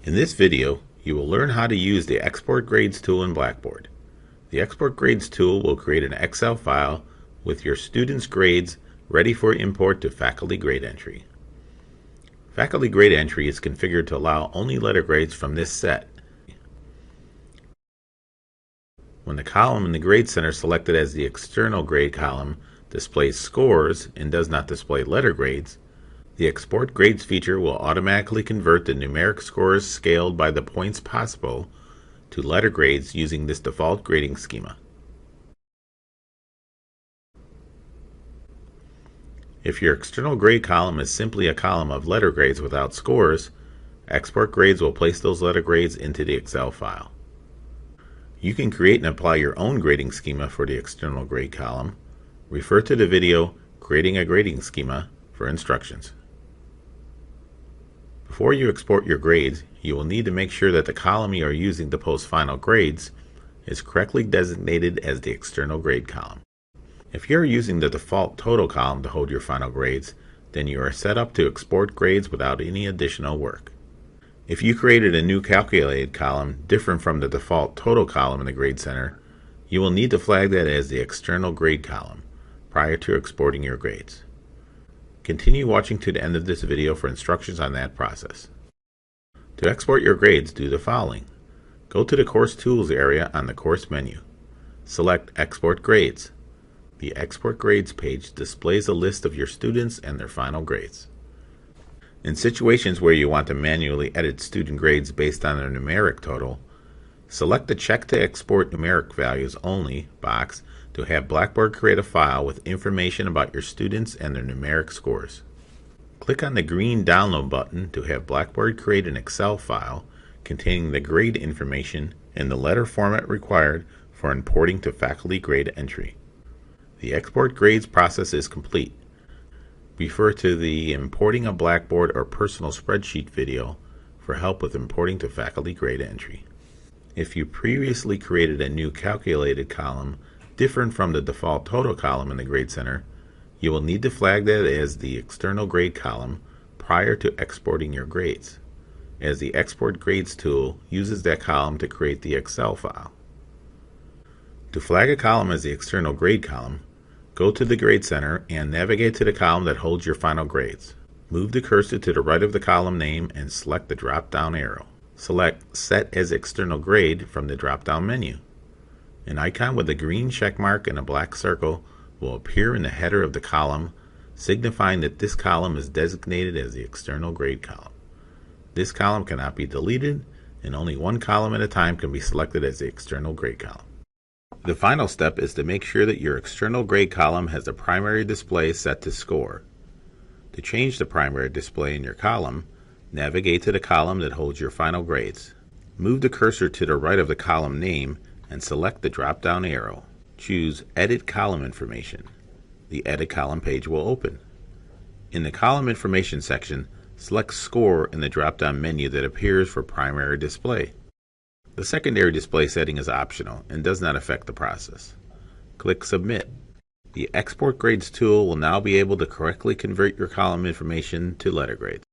In this video, you will learn how to use the Export Grades tool in Blackboard. The Export Grades tool will create an Excel file with your students' grades ready for import to Faculty Grade Entry. Faculty Grade Entry is configured to allow only letter grades from this set. When the column in the Grade Center selected as the external grade column displays scores and does not display letter grades, the Export Grades feature will automatically convert the numeric scores scaled by the points possible to letter grades using this default grading schema. If your external grade column is simply a column of letter grades without scores, Export Grades will place those letter grades into the Excel file. You can create and apply your own grading schema for the external grade column. Refer to the video Creating a Grading Schema for instructions. Before you export your grades, you will need to make sure that the column you are using to post final grades is correctly designated as the external grade column. If you are using the default total column to hold your final grades, then you are set up to export grades without any additional work. If you created a new calculated column different from the default total column in the Grade Center, you will need to flag that as the external grade column prior to exporting your grades. Continue watching to the end of this video for instructions on that process. To export your grades, do the following. Go to the Course Tools area on the Course menu. Select Export Grades. The Export Grades page displays a list of your students and their final grades. In situations where you want to manually edit student grades based on their numeric total, select the Check to Export Numeric Values Only box to have Blackboard create a file with information about your students and their numeric scores. Click on the green Download button to have Blackboard create an Excel file containing the grade information in the letter format required for importing to Faculty Grade Entry. The Export Grades process is complete. Refer to the Importing a Blackboard or Personal Spreadsheet video for help with importing to Faculty Grade Entry. If you previously created a new calculated column different from the default total column in the Grade Center, you will need to flag that as the external grade column prior to exporting your grades, as the Export Grades tool uses that column to create the Excel file. To flag a column as the external grade column, go to the Grade Center and navigate to the column that holds your final grades. Move the cursor to the right of the column name and select the drop-down arrow. Select Set as External Grade from the drop-down menu. An icon with a green check mark and a black circle will appear in the header of the column, signifying that this column is designated as the external grade column. This column cannot be deleted, and only one column at a time can be selected as the external grade column. The final step is to make sure that your external grade column has the primary display set to score. To change the primary display in your column, navigate to the column that holds your final grades. Move the cursor to the right of the column name and select the drop-down arrow. Choose Edit Column Information. The Edit Column page will open. In the Column Information section, select Score in the drop-down menu that appears for primary display. The secondary display setting is optional and does not affect the process. Click Submit. The Export Grades tool will now be able to correctly convert your column information to letter grades.